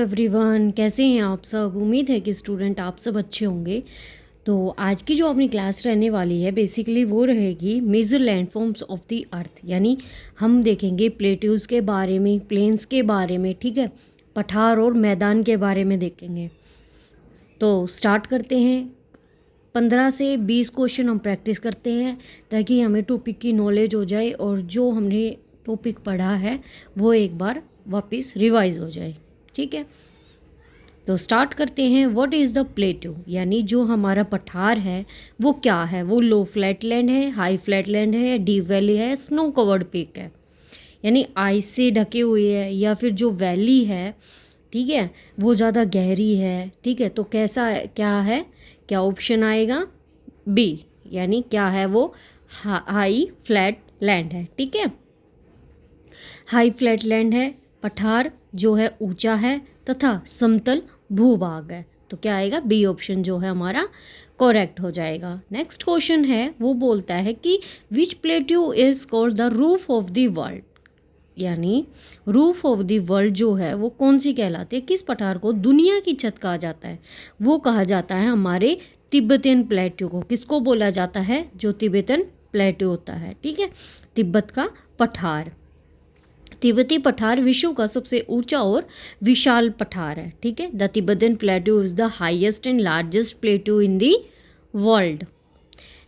Everyone, कैसे हैं आप सब। उम्मीद है कि स्टूडेंट आप सब अच्छे होंगे। तो आज की जो अपनी क्लास रहने वाली है बेसिकली वो रहेगी major landforms of the earth. यानी हम देखेंगे प्लेट्यूज़ के बारे में, प्लेन्स के बारे में, ठीक है, पठार और मैदान के बारे में देखेंगे। तो स्टार्ट करते हैं। 15 से 20 क्वेश्चन हम प्रैक्टिस करते हैं ताकि हमें टॉपिक की नॉलेज हो जाए और जो हमने टॉपिक पढ़ा है वो एक बार वापस रिवाइज हो जाए। ठीक है, तो स्टार्ट करते हैं। व्हाट इज़ द प्लेट्यू, यानी जो हमारा पठार है वो क्या है। वो लो फ्लैटलैंड है, हाई फ्लैटलैंड है, डीप वैली है, स्नो कवर्ड पीक है। यानी आइस से ढके हुए है या फिर जो वैली है, ठीक है, वो ज़्यादा गहरी है। ठीक है, तो कैसा है, क्या है, क्या ऑप्शन आएगा, बी। यानी क्या है वो, हाई फ्लैट लैंड है। ठीक है, हाई फ्लैट लैंड है, पठार जो है ऊंचा है तथा समतल भूभाग है। तो क्या आएगा, बी ऑप्शन जो है हमारा करेक्ट हो जाएगा। नेक्स्ट क्वेश्चन है, वो बोलता है कि which plateau is called the roof of the world. यानी रूफ ऑफ द वर्ल्ड जो है वो कौन सी कहलाती है, किस पठार को दुनिया की छत कहा जाता है। वो कहा जाता है हमारे तिब्बतियन प्लेट्यू को। किसको बोला जाता है, जो तिब्बतन प्लेट्यू होता है। ठीक है, तिब्बत का पठार। तिब्बती पठार विश्व का सबसे ऊंचा और विशाल पठार है। ठीक है, the Tibetan plateau is the highest and largest plateau in the world.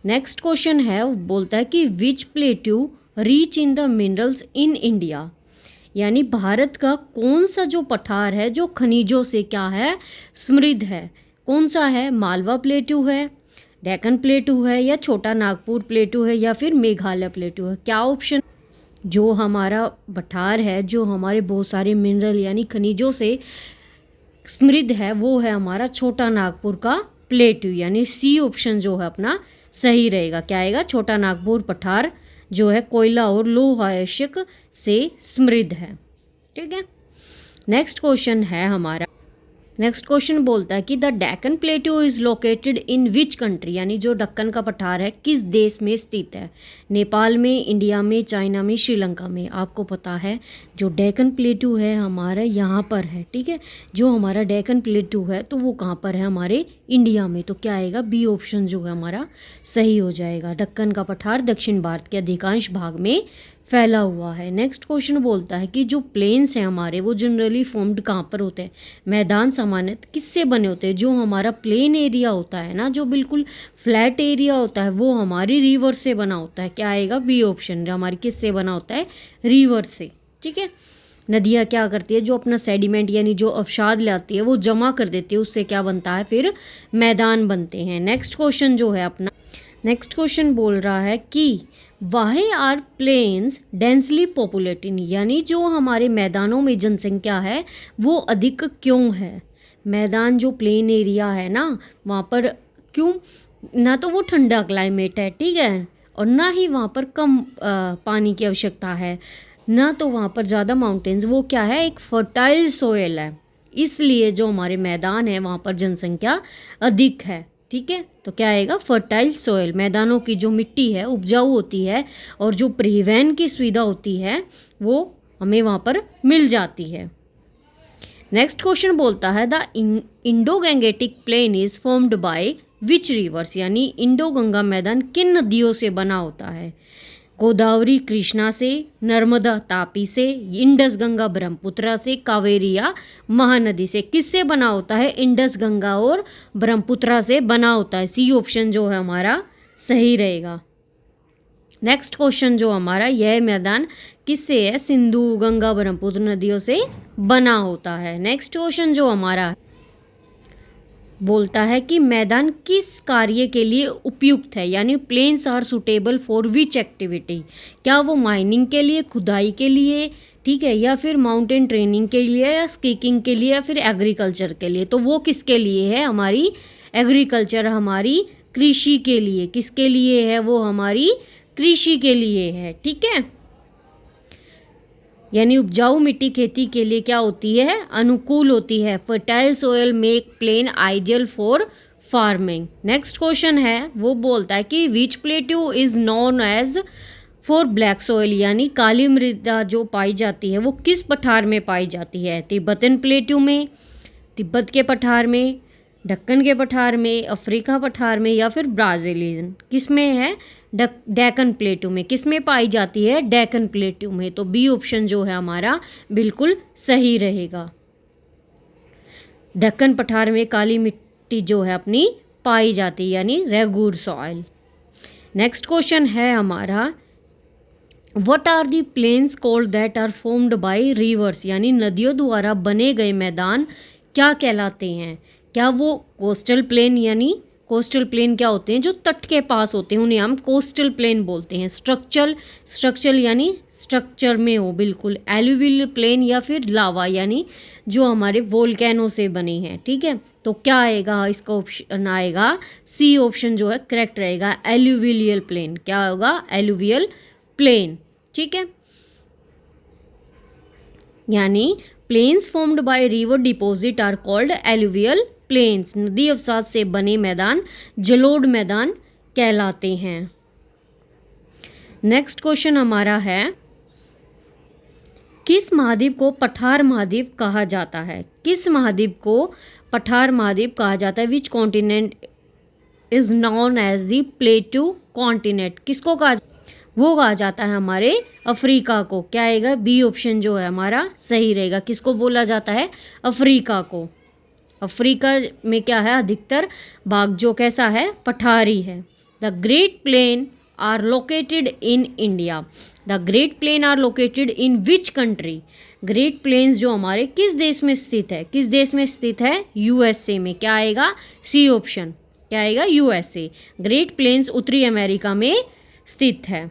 Next question है, बोलता है कि which plateau rich in the minerals in India. यानी भारत का कौन सा जो पठार है जो खनिजों से क्या है, समृद्ध है। कौन सा है, मालवा प्लेट्यू है, डेक्कन प्लेट्यू है, या छोटा नागपुर प्लेट्यू है, या फिर मेघालय प्लेट्यू है। क्या ऑप्शन, जो हमारा पठार है जो हमारे बहुत सारे मिनरल यानी खनिजों से समृद्ध है वो है हमारा छोटा नागपुर का प्लेट्यू। यानी सी ऑप्शन जो है अपना सही रहेगा। क्या आएगा, छोटा नागपुर पठार जो है कोयला और लौह अयस्क से समृद्ध है। ठीक है, नेक्स्ट क्वेश्चन है हमारा। नेक्स्ट क्वेश्चन बोलता है कि the Deccan plateau is located in which country. यानी जो दक्कन का पठार है किस देश में स्थित है। नेपाल में, इंडिया में, चाइना में, श्रीलंका में। आपको पता है जो डेक्कन प्लेट्यू है हमारा यहाँ पर है। ठीक है, जो हमारा डेक्कन प्लेट्यू है तो वो कहाँ पर है, हमारे इंडिया में। तो क्या आएगा, बी ऑप्शन जो है हमारा सही हो जाएगा। दक्कन का पठार दक्षिण भारत के अधिकांश भाग में फैला हुआ है। नेक्स्ट क्वेश्चन बोलता है कि जो प्लेन्स हैं हमारे वो जनरली फॉर्म्ड कहाँ पर होते हैं। मैदान सामान्यतः किससे बने होते हैं। जो हमारा प्लेन एरिया होता है ना, जो बिल्कुल फ्लैट एरिया होता है वो हमारी रिवर से बना होता है। क्या आएगा, बी ऑप्शन, हमारी किससे बना होता है, रिवर से। ठीक है, नदियाँ क्या करती है, जो अपना सेडिमेंट यानी जो अवसाद लाती है वो जमा कर देती है, उससे क्या बनता है, फिर मैदान बनते हैं। नेक्स्ट क्वेश्चन जो है अपना, नेक्स्ट क्वेश्चन बोल रहा है कि why are plains densely populated. यानी जो हमारे मैदानों में जनसंख्या है वो अधिक क्यों है। मैदान जो प्लेन एरिया है ना वहाँ पर क्यों, ना तो वो ठंडा क्लाइमेट है, ठीक है, और ना ही वहाँ पर कम पानी की आवश्यकता है, ना तो वहाँ पर ज़्यादा माउंटेन्स। वो क्या है, एक फर्टाइल सोयल है, इसलिए जो हमारे मैदान है वहाँ पर जनसंख्या अधिक है। ठीक है, तो क्या आएगा, फर्टाइल सोयल। मैदानों की जो मिट्टी है उपजाऊ होती है और जो परिवहन की सुविधा होती है वो हमें वहाँ पर मिल जाती है। नेक्स्ट क्वेश्चन बोलता है the Indo Gangetic plain is formed by which reverse. यानी इंडो गंगा मैदान किन नदियों से बना होता है। गोदावरी कृष्णा से, नर्मदा तापी से, इंडस गंगा ब्रह्मपुत्रा से, कावेरी या महानदी से। किससे बना होता है, इंडस गंगा और ब्रह्मपुत्रा से बना होता है। सी ऑप्शन जो है हमारा सही रहेगा। नेक्स्ट क्वेश्चन जो हमारा, यह मैदान किससे है, सिंधु गंगा ब्रह्मपुत्र नदियों से बना होता है। नेक्स्ट क्वेश्चन जो हमारा बोलता है कि मैदान किस कार्य के लिए उपयुक्त है। यानी plains are suitable for which activity. क्या वो माइनिंग के लिए, खुदाई के लिए, ठीक है, या फिर माउंटेन ट्रेनिंग के लिए, या स्कीइंग के लिए, या फिर एग्रीकल्चर के लिए। तो वो किसके लिए है, हमारी एग्रीकल्चर, हमारी कृषि के लिए। किसके लिए है वो, हमारी कृषि के लिए है। ठीक है, यानी उपजाऊ मिट्टी खेती के लिए क्या होती है, अनुकूल होती है। Fertile soil make plain ideal for farming. Next question है, वो बोलता है कि which plateau is known as for black soil यानी काली मृदा जो पाई जाती है वो किस पठार में पाई जाती है? तिब्बतन प्लेट्यू में, तिब्बत के पठार में, दक्कन के पठार में, अफ्रीका पठार में, या फिर ब्राज़ीलियन किस में है? डेक्कन प्लेट्यू में। किस में पाई जाती है? डेक्कन प्लेट्यू में। तो बी ऑप्शन जो है हमारा बिल्कुल सही रहेगा। दक्कन पठार में काली मिट्टी जो है अपनी पाई जाती है, यानी रेगुर सॉइल। नेक्स्ट क्वेश्चन है हमारा, what are the plains called that are formed by rivers, यानी नदियों द्वारा बने गए मैदान क्या कहलाते हैं? क्या वो कोस्टल प्लेन, यानी कोस्टल प्लेन क्या होते हैं? जो तट के पास होते हैं उन्हें हम कोस्टल प्लेन बोलते हैं। स्ट्रक्चरल यानी स्ट्रक्चर में हो बिल्कुल। एलुवियल प्लेन या फिर लावा यानी जो हमारे वोल्केनो से बने हैं। ठीक है, तो क्या आएगा? इसका ऑप्शन आएगा सी ऑप्शन जो है करेक्ट रहेगा, एलुवियल प्लेन। क्या होगा? Alluvial plain. ठीक है, यानी plains formed by river deposit are called alluvial plains. नदी अवसाद से बने मैदान जलोढ़ मैदान कहलाते हैं। नेक्स्ट क्वेश्चन हमारा है, किस महाद्वीप को पठार महाद्वीप कहा जाता है? किस महाद्वीप को पठार महाद्वीप कहा जाता है? Which continent is known as the plateau continent. किसको कहा? वो कहा जाता है हमारे अफ्रीका को। क्या आएगा? बी ऑप्शन जो है हमारा सही रहेगा। किसको बोला जाता है? अफ्रीका को। अफ्रीका में क्या है? अधिकतर भाग जो कैसा है? पठारी है। The great plain are located in India. The great plain are located in which country? Great plains जो हमारे किस देश में स्थित है? किस देश में स्थित है? यूएसए में। क्या आएगा? C option. क्या आएगा? यूएसए। ग्रेट प्लेन्स उत्तरी अमेरिका में स्थित है।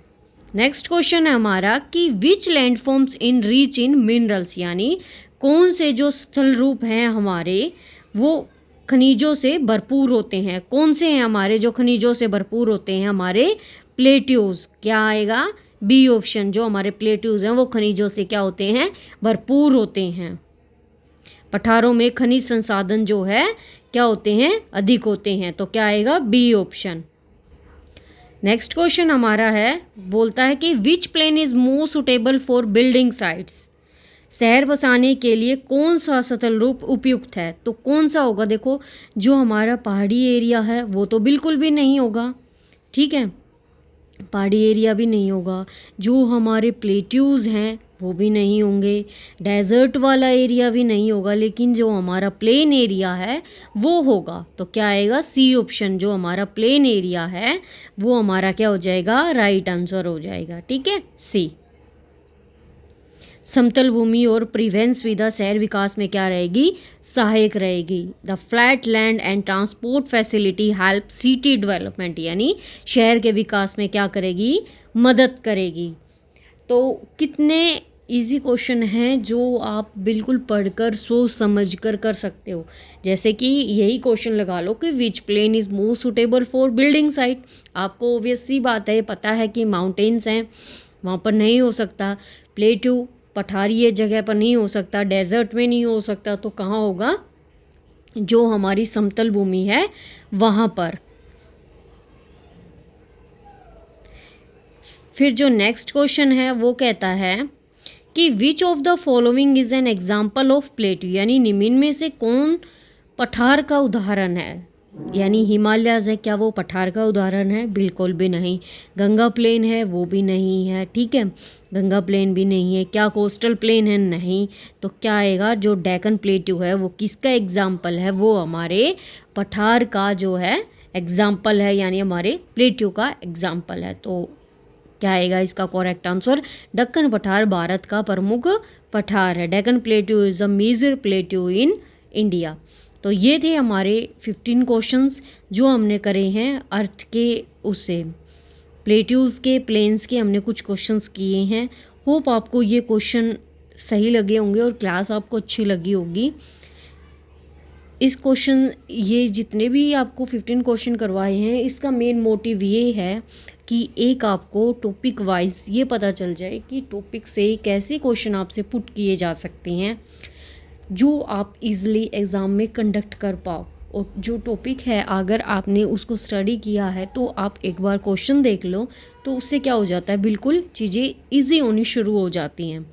नेक्स्ट क्वेश्चन है हमारा कि which landforms in rich in minerals, यानी कौन से जो स्थल रूप हैं हमारे वो खनिजों से भरपूर होते हैं? कौन से हैं हमारे जो खनिजों से भरपूर होते हैं? हमारे प्लेट्यूज। क्या आएगा? B option. जो हमारे प्लेट्यूज हैं वो खनिजों से क्या होते हैं? भरपूर होते हैं। पठारों में खनिज संसाधन जो है क्या होते हैं? अधिक होते हैं। तो क्या आएगा? B option. नेक्स्ट क्वेश्चन हमारा है, बोलता है कि which plain is more suitable for building sites. शहर बसाने के लिए कौन सा सतल रूप उपयुक्त है? तो कौन सा होगा? देखो, जो हमारा पहाड़ी एरिया है वो तो बिल्कुल भी नहीं होगा। ठीक है, पहाड़ी एरिया भी नहीं होगा। जो हमारे प्लेट्यूज हैं वो भी नहीं होंगे। डेजर्ट वाला एरिया भी नहीं होगा। लेकिन जो हमारा प्लेन एरिया है वो होगा। तो क्या आएगा? C option. जो हमारा प्लेन एरिया है वो हमारा क्या हो जाएगा? राइट आंसर हो जाएगा। ठीक है, सी। समतल भूमि और परिवहन सुविधा शहर विकास में क्या रहेगी? सहायक रहेगी। The flat land and transport facility help city development, यानी शहर के विकास में क्या करेगी? मदद करेगी। तो कितने इजी क्वेश्चन हैं जो आप बिल्कुल पढ़कर सोच समझ कर सकते हो। जैसे कि यही क्वेश्चन लगा लो कि which plain is more suitable for building site. आपको ऑब्वियस सी बात है, पता है कि माउंटेन्स हैं वहाँ पर नहीं हो सकता। प्लेट्यू पठारी जगह पर नहीं हो सकता। डेजर्ट में नहीं हो सकता। तो कहाँ होगा? जो हमारी समतल भूमि है वहाँ पर। फिर जो नेक्स्ट क्वेश्चन है वो कहता है कि which of the following is an example of plateau, यानी निम्न में से कौन पठार का उदाहरण है? यानी हिमालयाज है, क्या वो पठार का उदाहरण है? बिल्कुल भी नहीं। गंगा प्लेन है, वो भी नहीं है। ठीक है, गंगा प्लेन भी नहीं है। क्या कोस्टल प्लेन है? नहीं। तो क्या आएगा? जो डेक्कन प्लेट्यू है वो किसका एग्जाम्पल है? वो हमारे पठार का जो है एग्जाम्पल है, यानी हमारे प्लेट्यू का एग्जाम्पल है। तो क्या आएगा इसका करेक्ट आंसर? दक्कन पठार भारत का प्रमुख पठार है। Deccan plateau is a major plateau in India. तो ये थे हमारे 15 क्वेश्चंस जो हमने करे हैं अर्थ के उससे, प्लेट्यूज़ के, प्लेन्स के हमने कुछ क्वेश्चंस किए हैं। होप आपको ये क्वेश्चन सही लगे होंगे और क्लास आपको अच्छी लगी होगी। इस क्वेश्चन, ये जितने भी आपको 15 क्वेश्चन करवाए हैं, इसका मेन मोटिव ये है कि एक आपको टॉपिक वाइज ये पता चल जाए कि टॉपिक से कैसे क्वेश्चन आपसे पुट किए जा सकते हैं जो आप इजीली एग्ज़ाम में कंडक्ट कर पाओ। और जो टॉपिक है अगर आपने उसको स्टडी किया है तो आप एक बार क्वेश्चन देख लो, तो उससे क्या हो जाता है, बिल्कुल चीज़ें ईजी होनी शुरू हो जाती हैं।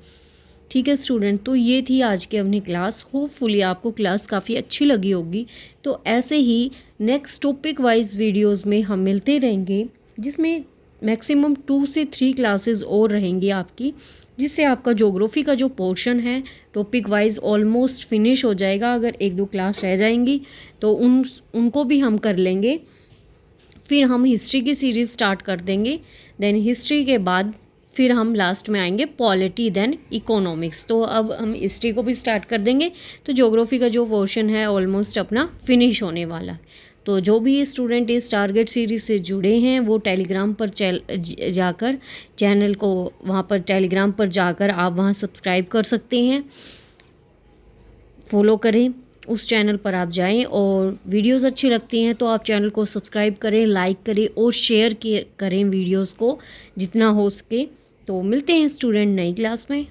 ठीक है स्टूडेंट, तो ये थी आज की अपनी क्लास। होपफुली आपको क्लास काफ़ी अच्छी लगी होगी। तो ऐसे ही नेक्स्ट टॉपिक वाइज वीडियोस में हम मिलते रहेंगे, जिसमें मैक्सिमम 2 से 3 क्लासेस और रहेंगी आपकी, जिससे आपका ज्योग्राफी का जो पोर्शन है टॉपिक वाइज ऑलमोस्ट फिनिश हो जाएगा। अगर 1-2 क्लास रह जाएंगी तो उनको भी हम कर लेंगे। फिर हम हिस्ट्री की सीरीज़ स्टार्ट कर देंगे। देन हिस्ट्री के बाद फिर हम लास्ट में आएंगे पॉलिटी, देन इकोनॉमिक्स। तो अब हम हिस्ट्री को भी स्टार्ट कर देंगे, तो ज्योग्राफी का जो पोर्शन है ऑलमोस्ट अपना फिनिश होने वाला। तो जो भी स्टूडेंट इस टारगेट सीरीज़ से जुड़े हैं वो टेलीग्राम पर जाकर चैनल को, वहाँ पर टेलीग्राम पर जाकर आप वहाँ सब्सक्राइब कर सकते हैं, फॉलो करें। उस चैनल पर आप जाएं और वीडियोस अच्छी लगती हैं तो आप चैनल को सब्सक्राइब करें, लाइक करें और शेयर करें वीडियोस को जितना हो सके। तो मिलते हैं स्टूडेंट नई क्लास में।